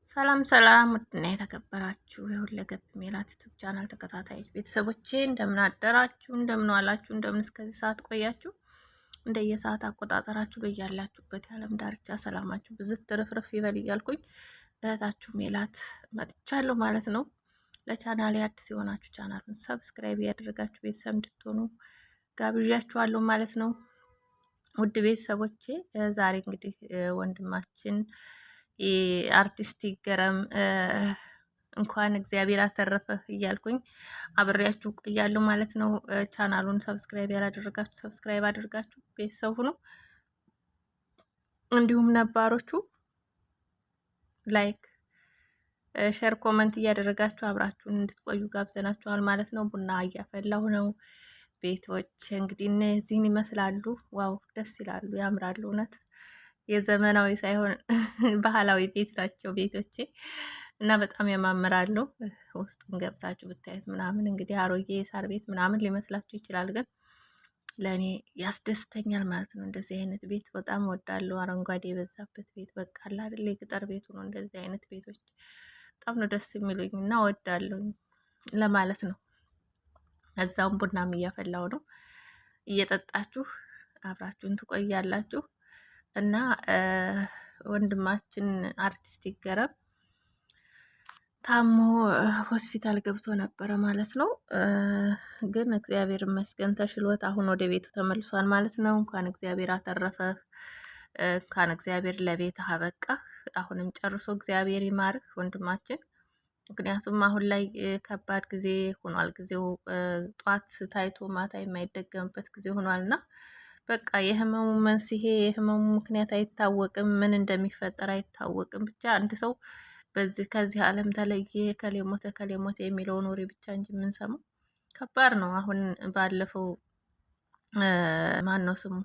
ሰላም ሰላም ውድና የተከበራችሁ የሁለገብ ሜላት ዩቲዩብ ቻናል ተከታታዮች ቤተሰቦቼ እንደምን አደራችሁ፣ እንደምን ዋላችሁ፣ እንደምን እስከዚህ ሰዓት ቆያችሁ። እንደየሰዓት አቆጣጠራችሁ በያላችሁበት የዓለም ዳርቻ ሰላማችሁ ብዝት ትርፍርፍ ይበል እያልኩኝ እህታችሁ ሜላት መጥቻለሁ ማለት ነው። ለቻናሌ አዲስ የሆናችሁ ቻናሉን ሰብስክራይብ ያደረጋችሁ ቤተሰብ እንድትሆኑ ጋብዣችኋለሁ ማለት ነው። ውድ ቤተሰቦቼ ዛሬ እንግዲህ ወንድማችን አርቲስት ይገረም እንኳን እግዚአብሔር አተረፈህ እያልኩኝ አብሬያችሁ ቆያለሁ ማለት ነው። ቻናሉን ሰብስክራይብ ያላደረጋችሁ ሰብስክራይብ አድርጋችሁ ቤተሰብ ሁኑ። እንዲሁም ነባሮቹ ላይክ፣ ሼር፣ ኮመንት እያደረጋችሁ አብራችሁን እንድትቆዩ ጋብዘናችኋል ማለት ነው። ቡና እያፈላሁ ነው። ቤቶች እንግዲህ እነዚህን ይመስላሉ። ዋው ደስ ይላሉ፣ ያምራሉ። እውነት የዘመናዊ ሳይሆን ባህላዊ ቤት ናቸው ቤቶቼ እና በጣም ያማምራሉ። ውስጡን ገብታችሁ ብታዩት ምናምን እንግዲህ አሮጌ የሳር ቤት ምናምን ሊመስላችሁ ይችላል፣ ግን ለእኔ ያስደስተኛል ማለት ነው። እንደዚህ አይነት ቤት በጣም ወዳለሁ። አረንጓዴ የበዛበት ቤት በቃ አለ አይደል? የገጠር ቤቱ ነው። እንደዚህ አይነት ቤቶች በጣም ነው ደስ የሚሉኝ እና ወዳለሁኝ ለማለት ነው። እዛውም ቡናም እያፈላው ነው። እየጠጣችሁ አብራችሁን ትቆያላችሁ እና ወንድማችን አርቲስት ይገረም ታሞ ሆስፒታል ገብቶ ነበረ ማለት ነው። ግን እግዚአብሔር ይመስገን ተሽሎት አሁን ወደ ቤቱ ተመልሷል ማለት ነው። እንኳን እግዚአብሔር አተረፈህ፣ እንኳን እግዚአብሔር ለቤት አበቃህ። አሁንም ጨርሶ እግዚአብሔር ይማርህ ወንድማችን። ምክንያቱም አሁን ላይ ከባድ ጊዜ ሆኗል። ጊዜው ጧት ታይቶ ማታ የማይደገምበት ጊዜ ሆኗል እና በቃ የህመሙ መንስኤ የህመሙ ምክንያት አይታወቅም፣ ምን እንደሚፈጠር አይታወቅም። ብቻ አንድ ሰው በዚህ ከዚህ ዓለም ተለየ ከሌ ሞተ የሚለውን ወሬ ብቻ እንጂ የምንሰማው ከባድ ነው። አሁን ባለፈው ማን ነው ስሙ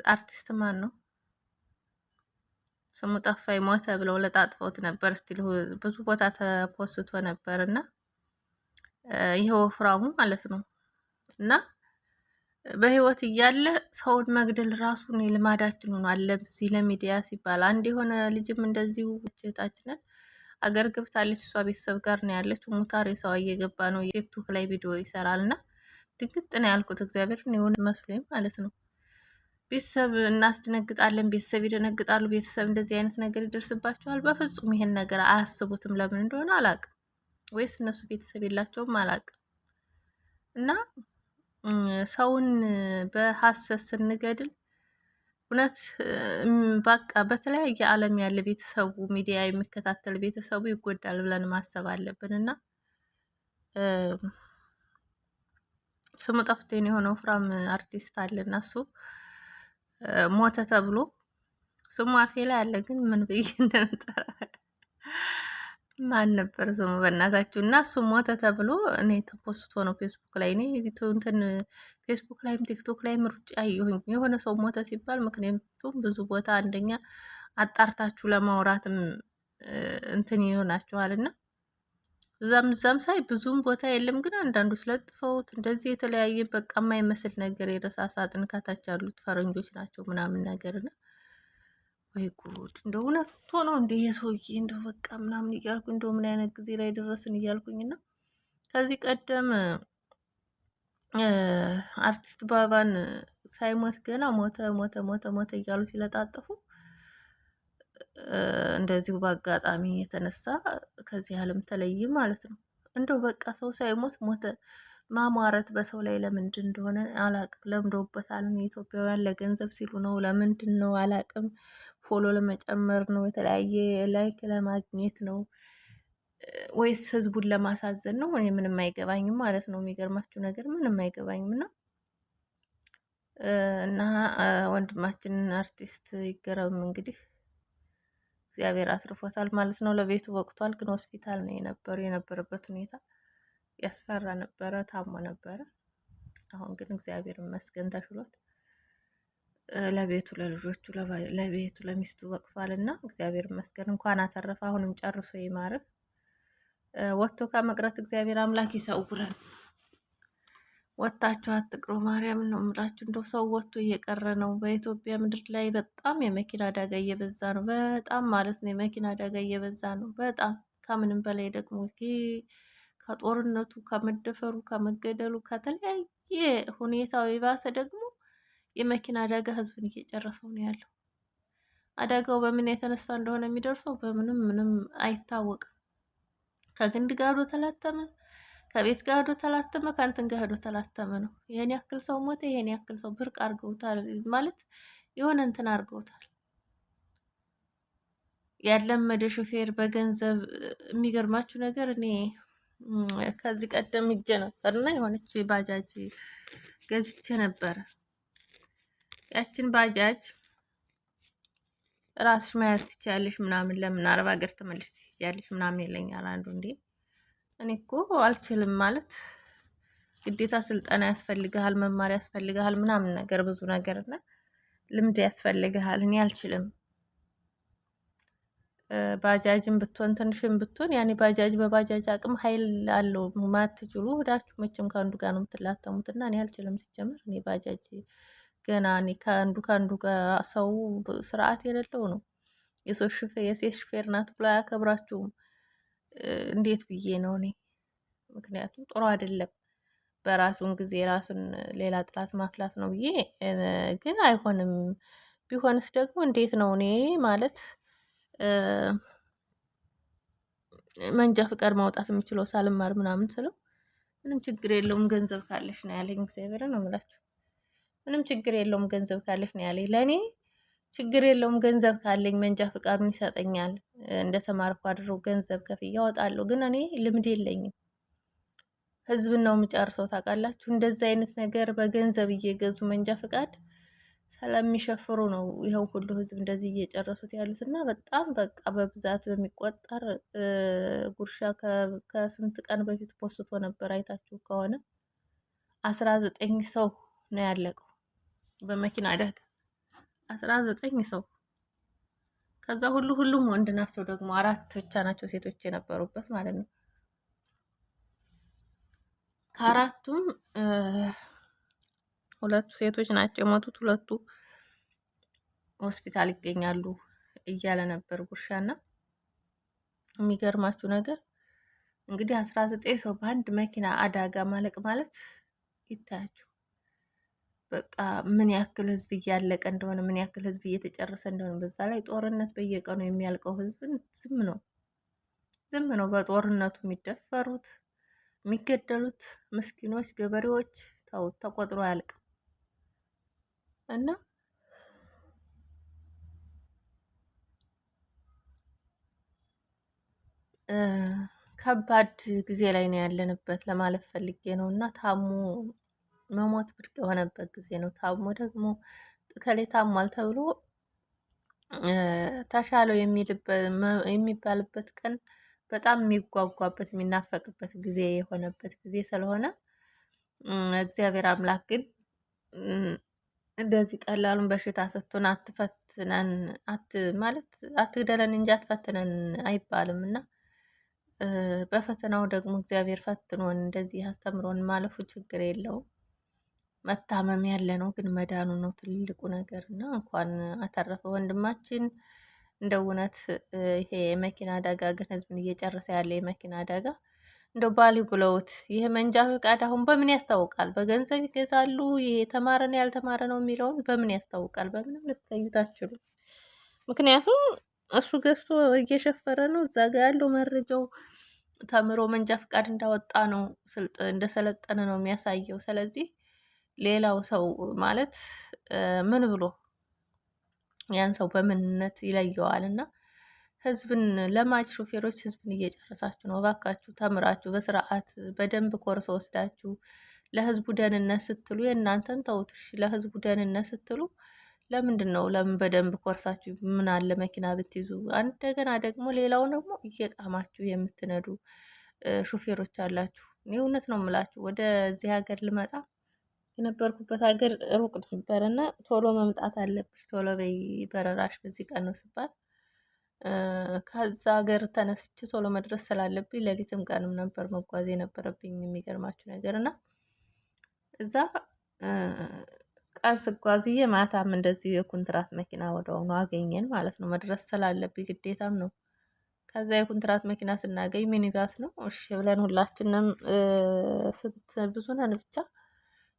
አርቲስት ማን ነው ስሙ ጠፋኝ፣ ሞተ ብለው ለጣጥፈውት ነበር። ስቲል ብዙ ቦታ ተፖስቶ ነበር እና ይሄ ወፍራሙ ማለት ነው እና በህይወት እያለ ሰውን መግደል ራሱን የልማዳችን ሆኗል። ለዚህ ለሚዲያ ሲባል አንድ የሆነ ልጅም እንደዚሁ እህታችንን አገር ገብታለች። እሷ ቤተሰብ ጋር ነው ያለችው። ሙታር የሰው እየገባ ነው። ቲክቶክ ላይ ቪዲዮ ይሰራል እና ድንግጥ ነው ያልኩት። እግዚአብሔርን የሆነ መስሎኝ ማለት ነው። ቤተሰብ እናስደነግጣለን፣ ቤተሰብ ይደነግጣሉ። ቤተሰብ እንደዚህ አይነት ነገር ይደርስባቸዋል። በፍጹም ይሄን ነገር አያስቡትም። ለምን እንደሆነ አላቅም፣ ወይስ እነሱ ቤተሰብ የላቸውም አላቅም። እና ሰውን በሀሰት ስንገድል እውነት በቃ በተለያየ ዓለም ያለ ቤተሰቡ ሚዲያ የሚከታተል ቤተሰቡ ይጎዳል ብለን ማሰብ አለብን። እና ስሙ ጠፍቶኝ የሆነ ወፍራም አርቲስት አለ እና እሱ ሞተ ተብሎ ስሙ አፌ ላይ አለ፣ ግን ምን ብዬ እንደምጠራ ማን ነበር ስሙ በእናታችሁ። እና እሱ ሞተ ተብሎ እኔ ተፖስቶ ነው ፌስቡክ ላይ እኔ እንትን ፌስቡክ ላይም ቲክቶክ ላይም ሩጭ አየሁኝ። የሆነ ሰው ሞተ ሲባል ምክንያቱም ብዙ ቦታ አንደኛ አጣርታችሁ ለማውራትም እንትን ይሆናችኋል እና እዛም ሳይ ብዙም ቦታ የለም፣ ግን አንዳንዱ ስለጥፈውት እንደዚህ የተለያየ በቃ የማይመስል ነገር የረሳ ሳጥን ከታች ያሉት ፈረንጆች ናቸው ምናምን ነገር እና ወይ ጉድ! እንደው እውነት ሆኖ እንደ የሰውዬ እንደው በቃ ምናምን እያልኩ እንደው ምን አይነት ጊዜ ላይ ደረስን እያልኩኝ እና ከዚህ ቀደም አርቲስት ባባን ሳይሞት ገና ሞተ ሞተ ሞተ ሞተ እያሉ ሲለጣጠፉ እንደዚሁ በአጋጣሚ የተነሳ ከዚህ ዓለም ተለይ ማለት ነው። እንደው በቃ ሰው ሳይሞት ሞተ ማሟረት በሰው ላይ ለምንድን እንደሆነ አላቅም። ለምዶበታል። ኢትዮጵያውያን ለገንዘብ ሲሉ ነው፣ ለምንድን ነው አላቅም። ፎሎ ለመጨመር ነው፣ የተለያየ ላይክ ለማግኘት ነው፣ ወይስ ህዝቡን ለማሳዘን ነው? እኔ ምንም አይገባኝም ማለት ነው። የሚገርማችሁ ነገር ምንም አይገባኝም። እና ወንድማችን አርቲስት ይገረም እንግዲህ እግዚአብሔር አትርፎታል ማለት ነው። ለቤቱ ወቅቷል፣ ግን ሆስፒታል ነው የነበረበት ሁኔታ ያስፈራ ነበረ። ታሞ ነበረ። አሁን ግን እግዚአብሔር ይመስገን ተሽሎት ለቤቱ ለልጆቹ ለቤቱ ለሚስቱ ወቅቷል እና እግዚአብሔር ይመስገን እንኳን አተረፈ። አሁንም ጨርሶ ይማርህ። ወጥቶ ከመቅረት እግዚአብሔር አምላክ ይሰውረን። ወጥታችሁ አትቅሩ። ማርያምን ነው የምላችሁ። እንደው ሰው ወጥቶ እየቀረ ነው። በኢትዮጵያ ምድር ላይ በጣም የመኪና አደጋ እየበዛ ነው። በጣም ማለት ነው የመኪና አደጋ እየበዛ ነው። በጣም ከምንም በላይ ደግሞ ይሄ ከጦርነቱ፣ ከመደፈሩ፣ ከመገደሉ ከተለያየ ሁኔታው የባሰ ደግሞ የመኪና አደጋ ህዝብን እየጨረሰው ነው ያለው። አደጋው በምን የተነሳ እንደሆነ የሚደርሰው በምንም ምንም አይታወቅም። ከግንድ ጋር ሄዶ ተላተመ፣ ከቤት ጋር ሄዶ ተላተመ፣ ከእንትን ጋር ሄዶ ተላተመ ነው። ይሄን ያክል ሰው ሞተ፣ ይሄን ያክል ሰው ብርቅ አድርገውታል ማለት የሆነ እንትን አድርገውታል። ያለመደ ሹፌር በገንዘብ የሚገርማችሁ ነገር እኔ ከዚህ ቀደም ሂጄ ነበር እና የሆነች ባጃጅ ገዝቼ ነበረ። ያችን ባጃጅ ራስሽ መያዝ ትችያለሽ ምናምን፣ ለምን አረብ ሀገር ተመልሽ ትችያለሽ ምናምን ይለኛል አንዱ። እንዴ እኔ እኮ አልችልም ማለት ግዴታ ስልጠና ያስፈልግሃል፣ መማር ያስፈልግሃል ምናምን ነገር ብዙ ነገር እና ልምድ ያስፈልግሃል። እኔ አልችልም። ባጃጅም ብትሆን ትንሽም ብትሆን ያኔ ባጃጅ በባጃጅ አቅም ኃይል አለው ማትችሉ ወዳችሁ መቼም ከአንዱ ጋር ነው የምትላተሙት እና እኔ አልችልም። ሲጀምር እኔ ባጃጅ ገና እኔ ከአንዱ ጋር ሰው ስርዓት የሌለው ነው። የሴት ሹፌር ናት ብሎ አያከብራችሁም። እንዴት ብዬ ነው እኔ? ምክንያቱም ጥሩ አይደለም። በራሱን ጊዜ ራሱን ሌላ ጥላት ማፍላት ነው ብዬ ግን አይሆንም። ቢሆንስ ደግሞ እንዴት ነው እኔ ማለት መንጃ ፍቃድ ማውጣት የምችለው ሳልማር ምናምን ስለው ምንም ችግር የለውም ገንዘብ ካለሽ ነው ያለኝ። እግዚአብሔርን ነው የምላችሁ። ምንም ችግር የለውም ገንዘብ ካለሽ ነው ያለኝ። ለእኔ ችግር የለውም ገንዘብ ካለኝ መንጃ ፍቃዱን ይሰጠኛል። እንደተማርኩ አድረው ገንዘብ ከፍዬ አወጣለሁ። ግን እኔ ልምድ የለኝም። ህዝብን ነው የምጨርሰው። ታውቃላችሁ፣ እንደዚህ አይነት ነገር በገንዘብ እየገዙ መንጃ ፍቃድ ስለሚሸፍሩ ነው ይኸው ሁሉ ህዝብ እንደዚህ እየጨረሱት ያሉት። እና በጣም በቃ በብዛት በሚቆጠር ጉርሻ ከስንት ቀን በፊት ፖስቶ ነበር። አይታችሁ ከሆነ 19 ሰው ነው ያለቀው በመኪና አደጋ። 19 ሰው። ከዛ ሁሉም ወንድ ናቸው። ደግሞ 4 ብቻ ናቸው ሴቶች የነበሩበት ማለት ነው። ከአራቱም 2 ሴቶች ናቸው የሞቱት፣ 2 ሆስፒታል ይገኛሉ እያለ ነበር ጉርሻና። የሚገርማችሁ ነገር እንግዲህ 19 ሰው በአንድ መኪና አደጋ ማለቅ ማለት ይታያችሁ። በቃ ምን ያክል ህዝብ እያለቀ እንደሆነ፣ ምን ያክል ህዝብ እየተጨረሰ እንደሆነ። በዛ ላይ ጦርነት በየቀኑ የሚያልቀው ህዝብን ዝም ነው በጦርነቱ የሚደፈሩት የሚገደሉት ምስኪኖች ገበሬዎች ተቆጥሮ አያልቅም። እና ከባድ ጊዜ ላይ ነው ያለንበት ለማለት ፈልጌ ነው። እና ታሞ መሞት ብርቅ የሆነበት ጊዜ ነው። ታሞ ደግሞ ከሌ ታሟል ተብሎ ተሻለው የሚባልበት ቀን በጣም የሚጓጓበት የሚናፈቅበት ጊዜ የሆነበት ጊዜ ስለሆነ እግዚአብሔር አምላክ ግን እንደዚህ ቀላሉን በሽታ ሰጥቶን አትፈትነን ማለት አትግደለን እንጂ አትፈትነን አይባልም እና በፈተናው ደግሞ እግዚአብሔር ፈትኖን እንደዚህ አስተምሮን ማለፉ ችግር የለውም። መታመም ያለ ነው ግን መዳኑ ነው ትልቁ ነገር እና እንኳን አተረፈ ወንድማችን። እንደ እውነት ይሄ የመኪና አደጋ ግን ህዝብን እየጨረሰ ያለ የመኪና አደጋ እንደው ባሊ ብለውት ይሄ መንጃ ፈቃድ አሁን በምን ያስታውቃል? በገንዘብ ይገዛሉ። ይሄ የተማረ ነው ያልተማረ ነው የሚለውን በምን ያስታውቃል? በምንም ልትለዩት አትችሉም። ምክንያቱም እሱ ገዝቶ እየሸፈረ ነው። እዛ ጋ ያለው መረጃው ተምሮ መንጃ ፈቃድ እንዳወጣ ነው እንደሰለጠነ ነው የሚያሳየው። ስለዚህ ሌላው ሰው ማለት ምን ብሎ ያን ሰው በምንነት ይለየዋል? እና ህዝብን ለማጅ ሾፌሮች ህዝብን እየጨረሳችሁ ነው። እባካችሁ ተምራችሁ በስርዓት በደንብ ኮርስ ወስዳችሁ ለህዝቡ ደህንነት ስትሉ የእናንተን ተውትሽ፣ ለህዝቡ ደህንነት ስትሉ ለምንድን ነው ለምን በደንብ ኮርሳችሁ ምን አለ መኪና ብትይዙ። እንደገና ደግሞ ሌላውን ደግሞ እየቃማችሁ የምትነዱ ሾፌሮች አላችሁ። እኔ እውነት ነው የምላችሁ ወደዚህ ሀገር ልመጣ የነበርኩበት ሀገር ሩቅ ነበር እና ቶሎ መምጣት አለብሽ ቶሎ በይ በረራሽ በዚህ ቀን ነው ሲባል ከዛ ሀገር ተነስቼ ቶሎ መድረስ ስላለብኝ ሌሊትም ቀንም ነበር መጓዝ የነበረብኝ። የሚገርማችሁ ነገር እና እዛ ቀን ስጓዝዬ ማታም እንደዚሁ የኩንትራት መኪና ወደሆኑ አገኘን ማለት ነው። መድረስ ስላለብኝ ግዴታም ነው። ከዛ የኩንትራት መኪና ስናገኝ ሚኒባስ ነው። እሺ ብለን ሁላችንም ስንት ብዙ ነን ብቻ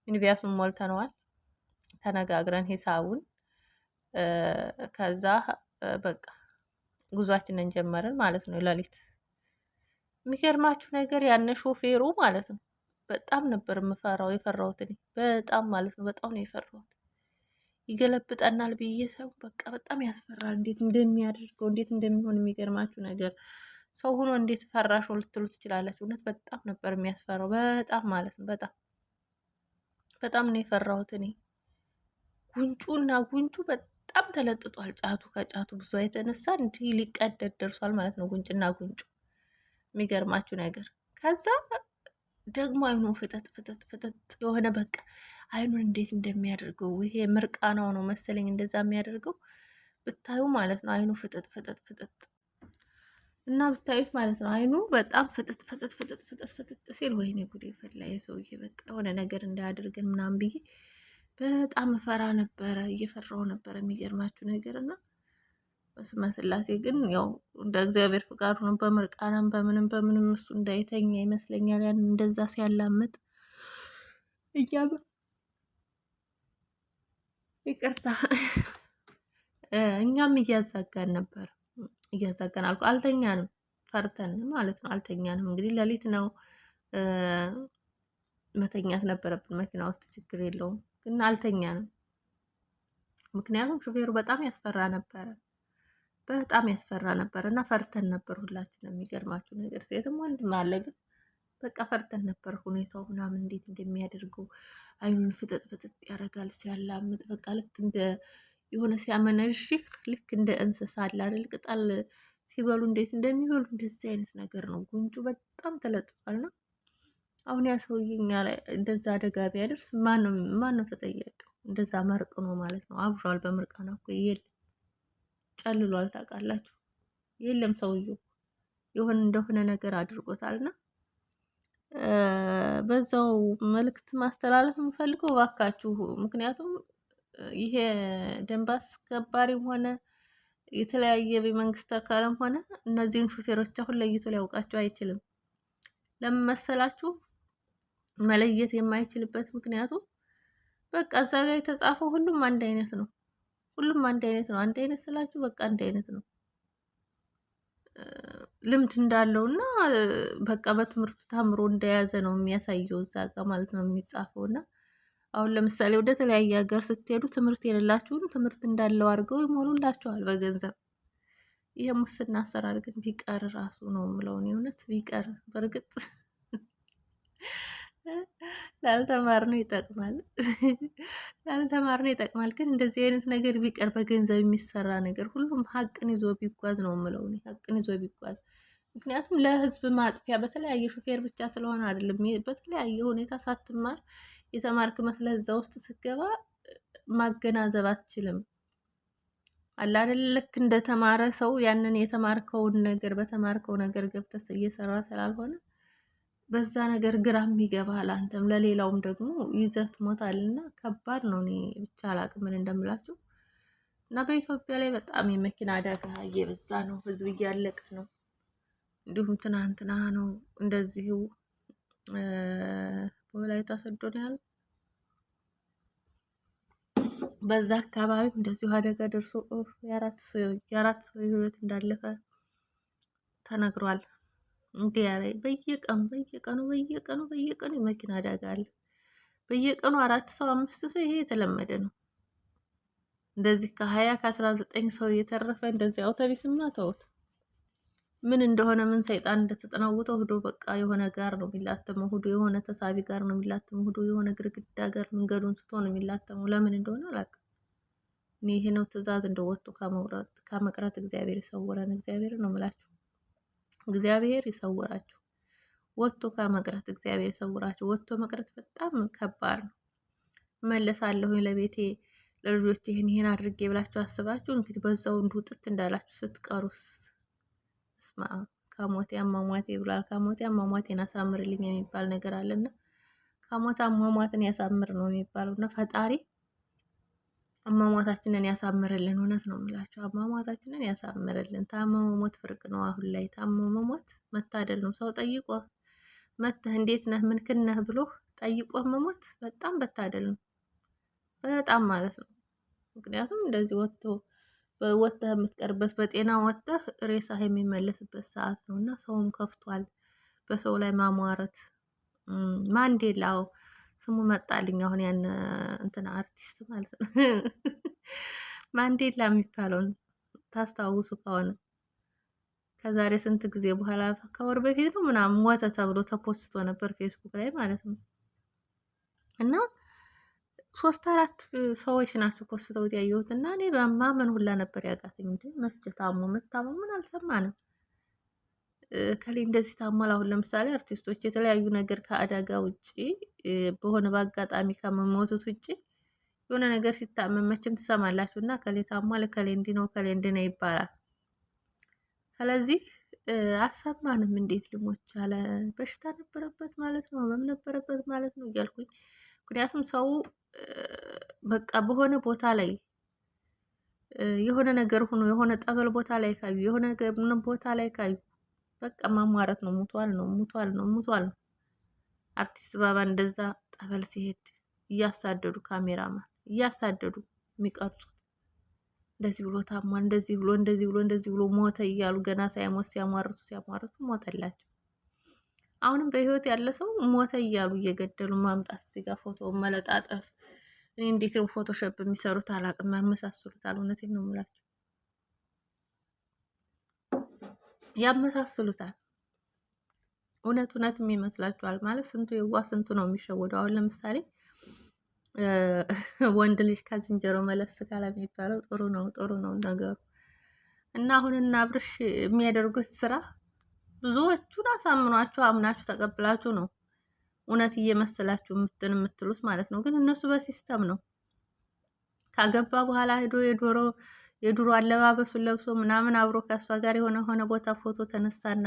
ሚኒባሱን ሞልተነዋል። ተነጋግረን ሂሳቡን ከዛ በቃ ጉዟችንን ጀመርን ማለት ነው። ሌሊት የሚገርማችሁ ነገር ያን ሾፌሩ ማለት ነው በጣም ነበር የፈራሁት እኔ በጣም ማለት ነው። በጣም ነው የፈራሁት። ይገለብጠናል ብዬ ሰው በቃ በጣም ያስፈራል። እንዴት እንደሚያደርገው እንዴት እንደሚሆን የሚገርማችሁ ነገር ሰው ሆኖ እንዴት ፈራሽ ልትሉ ትችላላችሁ። እውነት በጣም ነበር የሚያስፈራው። በጣም ማለት ነው በጣም ነው የፈራሁት እኔ። ጉንጩና ጉንጩ በጣም ተለጥጧል። ጫቱ ከጫቱ ብዙ የተነሳ እንዲህ ሊቀደድ ደርሷል ማለት ነው ጉንጭና ጉንጩ። የሚገርማችሁ ነገር ከዛ ደግሞ አይኑ ፍጠጥ ፍጠጥ ፍጠጥ የሆነ በቃ አይኑን እንዴት እንደሚያደርገው ይሄ ምርቃናው ነው መሰለኝ እንደዛ የሚያደርገው ብታዩ ማለት ነው። አይኑ ፍጠጥ ፍጠጥ ፍጠጥ እና ብታዩት ማለት ነው አይኑ በጣም ፍጥጥ ፍጥጥ ፍጥጥ ፍጥጥ ፍጥጥ ሲል ወይኔ ጉዴ ፈላ የሰውዬ በቃ የሆነ ነገር እንዳያደርገን ምናምን ብዬ በጣም እፈራ ነበረ፣ እየፈራው ነበረ የሚገርማችሁ ነገር እና በስመ ስላሴ ግን ያው እንደ እግዚአብሔር ፍቃድ ነው። በምርቃናም በምንም እሱ እንዳይተኛ ይመስለኛል ያን እንደዛ ሲያላምጥ እያበ ይቅርታ እኛም እያዛጋን ነበር። እያዛጋን አልተኛንም፣ ፈርተን ማለት ነው። አልተኛንም። እንግዲህ ሌሊት ነው መተኛት ነበረብን መኪና ውስጥ ችግር የለውም፣ ግን አልተኛንም። ምክንያቱም ሹፌሩ በጣም ያስፈራ ነበረ። በጣም ያስፈራ ነበር እና ፈርተን ነበር ሁላችንም። የሚገርማችሁ ነገር ሴትም ወንድም አለ፣ ግን በቃ ፈርተን ነበር። ሁኔታው ምናምን እንዴት እንደሚያደርገው አይኑን ፍጥጥ ፍጥጥ ያደርጋል ሲያላምጥ፣ በቃ ልክ እንደ የሆነ ሲያመነዥህ ልክ እንደ እንስሳ አለ አይደል ቅጠል ሲበሉ እንዴት እንደሚበሉ እንደዚህ አይነት ነገር ነው። ጉንጩ በጣም ተለጥፏል። ነው አሁን ያ ሰውዬ እኛ ላይ እንደዛ አደጋ ቢያደርስ ማን ነው ተጠያቂው? እንደዛ መርቅኖ ማለት ነው። አብሯል በምርቃና እኮ የለም ጨልሏል። ታውቃላችሁ? የለም ሰውየው የሆነ እንደሆነ ነገር አድርጎታልና በዛው መልእክት ማስተላለፍ የምፈልገው እባካችሁ፣ ምክንያቱም ይሄ ደንብ አስከባሪም ሆነ የተለያየ የመንግስት አካልም ሆነ እነዚህን ሹፌሮች አሁን ለይቶ ሊያውቃቸው አይችልም። ለምን መሰላችሁ? መለየት የማይችልበት ምክንያቱ በቃ እዛ ጋር የተጻፈው ሁሉም አንድ አይነት ነው። ሁሉም አንድ አይነት ነው። አንድ አይነት ስላችሁ በቃ አንድ አይነት ነው። ልምድ እንዳለው እና በቃ በትምህርቱ ተምሮ እንደያዘ ነው የሚያሳየው እዛ ጋር ማለት ነው የሚጻፈው። እና አሁን ለምሳሌ ወደ ተለያየ ሀገር ስትሄዱ ትምህርት የሌላችሁን ትምህርት እንዳለው አድርገው ይሞሉላችኋል በገንዘብ። ይሄ ሙስና አሰራር ግን ቢቀር ራሱ ነው የምለውን የእውነት ቢቀር በእርግጥ ላልተማርነው ይጠቅማል። ላልተማርነው ይጠቅማል። ግን እንደዚህ አይነት ነገር ቢቀር በገንዘብ የሚሰራ ነገር ሁሉም ሀቅን ይዞ ቢጓዝ ነው የምለው እኔ። ሀቅን ይዞ ቢጓዝ ምክንያቱም ለህዝብ ማጥፊያ በተለያየ ሹፌር ብቻ ስለሆነ አይደለም። በተለያየ ሁኔታ ሳትማር የተማርክ መስለህ እዛ ውስጥ ስገባ ማገናዘብ አትችልም። አለ አይደል? ልክ እንደተማረ ሰው ያንን የተማርከውን ነገር በተማርከው ነገር ገብተህ እየሰራ ስላልሆነ በዛ ነገር ግራም ይገባል። አንተም ለሌላውም ደግሞ ይዘህ ትሞታልና ከባድ ነው። እኔ ብቻ አላቅም ምን እንደምላችሁ እና በኢትዮጵያ ላይ በጣም የመኪና አደጋ እየበዛ ነው። ህዝብ እያለቀ ነው። እንዲሁም ትናንትና ነው እንደዚሁ በወላይታ ሶዶ ነው ያለው። በዛ አካባቢ እንደዚሁ አደጋ ደርሶ የአራት ሰው ህይወት እንዳለፈ ተነግሯል። እንዲያ ላይ በየቀኑ የመኪና አደጋ አለ። በየቀኑ 4 ሰው 5 ሰው ይሄ የተለመደ ነው። እንደዚህ ከ19 ሰው እየተረፈ እንደዚህ አውቶቢስማ ተውት። ምን እንደሆነ ምን ሰይጣን እንደተጠናወተው ሂዶ በቃ የሆነ ጋር ነው የሚላተመው፣ ሂዶ የሆነ ተሳቢ ጋር ነው የሚላተመው፣ ሂዶ የሆነ ግድግዳ ጋር መንገዱን ስቶ ነው የሚላተመው። ለምን እንደሆነ አላውቅም። እኔ ይሄ ነው ትዕዛዝ እንደወጡ ከመቅረት እግዚአብሔር ይሰውረን። እግዚአብሔር ነው የምላችሁ። እግዚአብሔር ይሰውራችሁ። ወጥቶ ከመቅረት እግዚአብሔር ይሰውራችሁ። ወጥቶ መቅረት በጣም ከባድ ነው። መለሳለሁኝ ለቤቴ ለልጆች ይሄን አድርጌ ብላችሁ አስባችሁ እንግዲህ በዛው እንዱጥት እንዳላችሁ ስትቀሩስ ስማ ከሞቴ አሟሟቴ ብሏል። ከሞቴ አሟሟቴን አሳምርልኝ የሚባል ነገር አለና ከሞት አሟሟትን ያሳምር ነው የሚባለው እና ፈጣሪ አሟሟታችንን ያሳምርልን። እውነት ነው የምላቸው፣ አሟሟታችንን ያሳምርልን። ታመው መሞት ፍርቅ ነው። አሁን ላይ ታመው መሞት መታደል ነው። ሰው ጠይቆ መተህ እንዴት ነህ ምንክን ነህ ብሎ ጠይቆ መሞት በጣም መታደል ነው። በጣም ማለት ነው። ምክንያቱም እንደዚህ ወጥተህ የምትቀርበት በጤና ወጥተህ ሬሳህ የሚመለስበት ሰዓት ነው እና ሰውም ከፍቷል በሰው ላይ ማሟረት። ማንዴላው ስሙ መጣልኝ አሁን ያን እንትና አርቲስት ማለት ነው ማንዴላ የሚባለውን ታስታውሱ ከሆነ ከዛሬ ስንት ጊዜ በኋላ ከወር በፊት ነው ምናምን ሞተ ተብሎ ተፖስቶ ነበር ፌስቡክ ላይ ማለት ነው። እና 3-4 ሰዎች ናቸው ፖስተውት ያየሁት እና እኔ በማመን ሁላ ነበር ያቃተኝ። እንዴ መቼ ታሞ መታመሙን አልሰማንም። ከሌ እንደዚህ ታሟል። አሁን ለምሳሌ አርቲስቶች የተለያዩ ነገር ከአደጋ ውጪ በሆነ በአጋጣሚ ከመሞቱት ውጪ የሆነ ነገር ሲታመም መቼም ትሰማላችሁ እና ከሌ ታሟል፣ ከሌ እንዲህ ነው፣ ከሌ እንዲህ ነው ይባላል። ስለዚህ አልሰማንም። እንዴት ሊሞት ቻለ? በሽታ ነበረበት ማለት ነው፣ ህመም ነበረበት ማለት ነው እያልኩኝ ምክንያቱም ሰው በቃ በሆነ ቦታ ላይ የሆነ ነገር ሆኖ የሆነ ጠበል ቦታ ላይ ካዩ የሆነ ነገር ቦታ ላይ ካዩ በቃ ማሟረት ነው። ሙቷል ነው ሙቷል ነው ሙቷል ነው። አርቲስት ባባ እንደዛ ጠበል ሲሄድ እያሳደዱ ካሜራማን እያሳደዱ የሚቀርጹት እንደዚህ ብሎ ታሟል፣ እንደዚህ ብሎ እንደዚህ ብሎ እንደዚህ ብሎ ሞተ እያሉ ገና ሳይሞት ሲያሟርቱ ሞተላቸው። አሁንም በህይወት ያለ ሰው ሞተ እያሉ እየገደሉ ማምጣት እዚህ ጋር ፎቶ መለጣጠፍ። እኔ እንዴት ነው ፎቶሾፕ የሚሰሩት አላቅም፣ ያመሳስሉታል። እውነቴን ነው የምላቸው፣ ያመሳስሉታል። እውነትም ይመስላችኋል ማለት ስንቱ የዋ ስንቱ ነው የሚሸወደው። አሁን ለምሳሌ ወንድ ልጅ ከዝንጀሮ መለስ ካለ የሚባለው ጥሩ ነው ነገሩ። እና አሁንና አብርሽ የሚያደርጉት ስራ ብዙዎቹን አሳምኗቸው አምናችሁ ተቀብላችሁ ነው እውነት እየመሰላችሁ የምትሉት ማለት ነው። ግን እነሱ በሲስተም ነው ካገባ በኋላ ሄዶ የድሮ አለባበሱን ለብሶ ምናምን አብሮ ከእሷ ጋር የሆነ ቦታ ፎቶ ተነሳና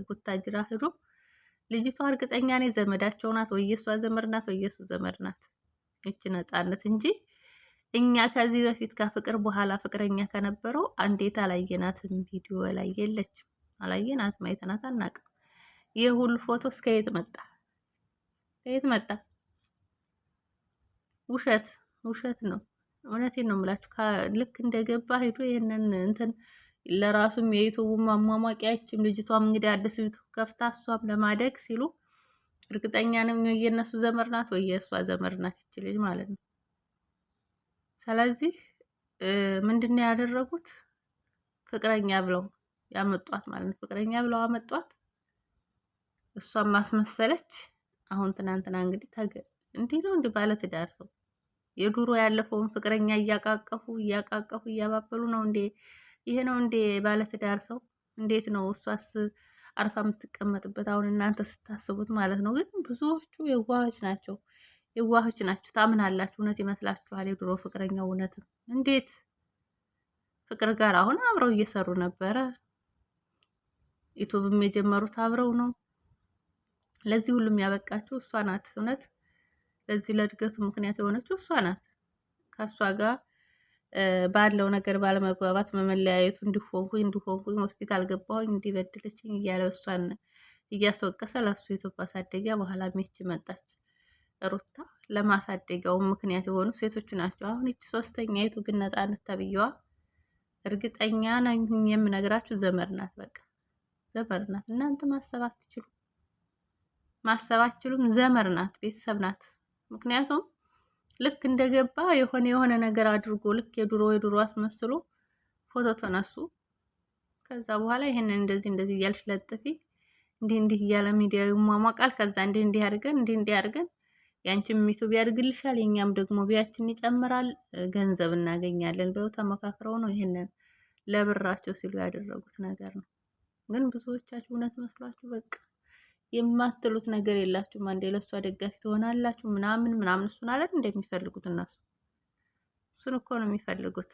ቡታጅራ ሄዶ ልጅቷ እርግጠኛ ነኝ ዘመዳቸው ናት ወይ የእሷ ዘመድ ናት ወይ የእሱ ዘመድ ናት። ይቺ ነፃነት እንጂ እኛ ከዚህ በፊት ከፍቅር በኋላ ፍቅረኛ ከነበረው አንዴት አላየናትም። ቪዲዮ ላይ የለችም፣ አላየናትም፣ አይተናት አናውቅም። ይህ ሁሉ ፎቶ እስከ የት መጣ? ከየት መጣ? ውሸት ነው። እውነቴን ነው የምላችሁ። ልክ እንደገባ ሄዶ ይሄንን እንትን ለራሱም የዩቱቡ ማሟሟቂያችም ልጅቷም እንግዲህ አዲስ ዩቱብ ከፍታ እሷም ለማደግ ሲሉ እርግጠኛ ነኝ የእነሱ ዘመድ ናት ወይ የእሷ ዘመድ ናት ይችላል ማለት ነው። ስለዚህ ምንድነው ያደረጉት? ፍቅረኛ ብለው ያመጧት ማለት ነው። ፍቅረኛ ብለው አመጧት፣ እሷም ማስመሰለች። አሁን ትናንትና እንግዲህ እንዲህ ነው እንዲህ ባለ ትዳር ሰው የዱሮ ያለፈውን ፍቅረኛ እያቃቀፉ እያባበሉ ነው እንዴ? ይሄ ነው እንዴ ባለ ትዳር ሰው? እንዴት ነው እሷስ አርፋ የምትቀመጥበት? አሁን እናንተ ስታስቡት ማለት ነው። ግን ብዙዎቹ የዋሆች ናቸው። ታምናላችሁ፣ እውነት ይመስላችኋል። የድሮ ፍቅረኛው እውነትም እንዴት ፍቅር ጋር አሁን አብረው እየሰሩ ነበረ። ዩቱብም የጀመሩት አብረው ነው። ለዚህ ሁሉም ያበቃችው እሷ ናት። እውነት ለዚህ ለእድገቱ ምክንያት የሆነችው እሷ ናት። ከእሷ ጋር ባለው ነገር ባለመግባባት መመለያየቱ እንዲሆንኩኝ ሆስፒታል ገባሁኝ እንዲበድለችኝ እያለ እሷን እያስወቀሰ ለእሱ ዩቱብ ማሳደጊያ በኋላ ሚስት መጣች ሩታ። ለማሳደጊያው ምክንያት የሆኑ ሴቶቹ ናቸው። አሁን ይቺ ሶስተኛይቱ ግን ነፃነት ተብዬዋ እርግጠኛ ነኝ የምነግራችሁ ዘመድ ናት። በቃ ዘመድ ናት። እናንተ ማሰብ አትችሉም። ዘመድ ናት፣ ቤተሰብ ናት። ምክንያቱም ልክ እንደገባ የሆነ ነገር አድርጎ ልክ የድሮ አስመስሎ ፎቶ ተነሱ። ከዛ በኋላ ይሄንን እንደዚህ እያልሽ ለጥፊ እንዲህ እያለ ሚዲያው ይሟሟቃል። ከዛ እንዲህ አድርገን ያንቺም ዩቱብ ያድርግልሻል፣ የኛም ደግሞ ቢያችን ይጨምራል፣ ገንዘብ እናገኛለን ብለው ተመካክረው ነው ይሄንን ለብራቸው ሲሉ ያደረጉት ነገር ነው። ግን ብዙዎቻችሁ እውነት መስሏችሁ በቃ የማትሉት ነገር የላችሁም። አንዴ ለሷ ደጋፊ ትሆናላችሁ ምናምን እሱን አለ እንደሚፈልጉት እነሱ እሱን እኮ ነው የሚፈልጉት።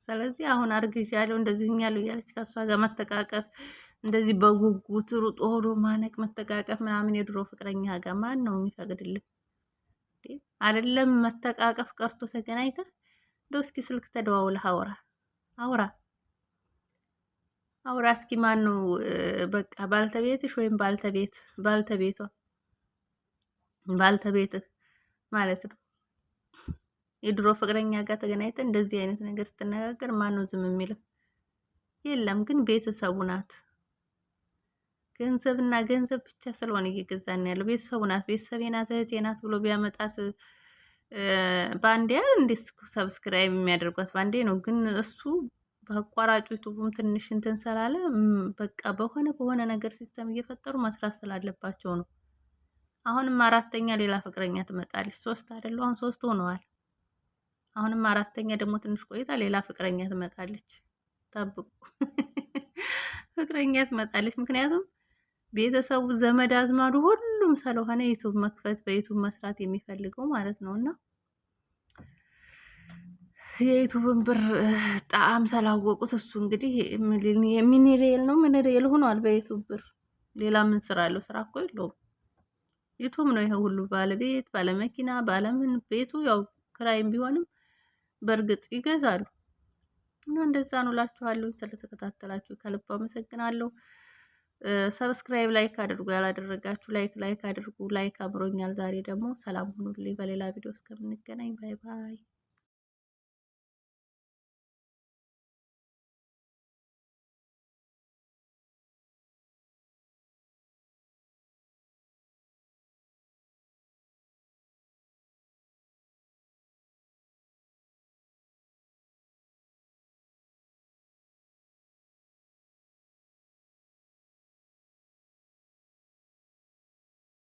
ስለዚህ አሁን አርግዣለሁ እንደዚህ ሆኛለሁ እያለች ከሷ ጋር መተቃቀፍ እንደዚህ በጉጉት ሩጦ ሆዶ ማነቅ መተቃቀፍ ምናምን የድሮ ፍቅረኛ ጋር ማን ነው የሚፈቅድልን? አይደለም መተቃቀፍ ቀርቶ ተገናኝተህ እንደው እስኪ ስልክ ተደዋውለህ አውራ አውራ አውራ እስኪ ማን ነው በቃ ባልተቤትሽ ወይም ባልተቤቷ ባልተቤትህ ማለት ነው። የድሮ ፍቅረኛ ጋር ተገናኝተህ እንደዚህ አይነት ነገር ስትነጋገር ማን ነው ዝም የሚለው? የለም ግን ቤተሰቡ ናት። ገንዘብና ገንዘብ ብቻ ስለሆነ እየገዛን ያለው ቤተሰቡ ናት። ቤተሰቤ ናት እህቴ ናት ብሎ ቢያመጣት ባንዴ እንዴት ሰብስክራይብ የሚያደርጓት ባንዴ ነው። ግን እሱ በአቋራጩ ዩቱቡም ትንሽ እንትን ስላለ በቃ በሆነ ነገር ሲስተም እየፈጠሩ መስራት ስላለባቸው ነው። አሁንም አራተኛ ሌላ ፍቅረኛ ትመጣለች። 3 አይደሉ? አሁን 3 ሆነዋል። አሁንም አራተኛ ደግሞ ትንሽ ቆይታ ሌላ ፍቅረኛ ትመጣለች። ጠብቁ፣ ፍቅረኛ ትመጣለች። ምክንያቱም ቤተሰቡ ዘመድ አዝማዱ ሁሉም ስለሆነ ዩቱብ መክፈት በዩቱብ መስራት የሚፈልገው ማለት ነው። እና የዩቱብን ብር ጣዕም ስላወቁት እሱ እንግዲህ የሚኒሬል ነው ሚኒሬል ሆኗል በዩቱብ ብር። ሌላ ምን ስራ አለው? ስራ እኮ የለውም። ዩቱብ ነው ይሄ ሁሉ ባለቤት ባለመኪና ባለምን ቤቱ ያው ክራይም ቢሆንም በእርግጥ ይገዛሉ። እና እንደዛ ነው እላችኋለሁ። ስለተከታተላችሁ ከልብ አመሰግናለሁ። ሰብስክራይብ ላይክ አድርጉ። ያላደረጋችሁ ላይክ አድርጉ። ላይክ አምሮኛል ዛሬ ደግሞ። ሰላም ሁኑልኝ። በሌላ ቪዲዮ እስከምንገናኝ ባይ ባይ።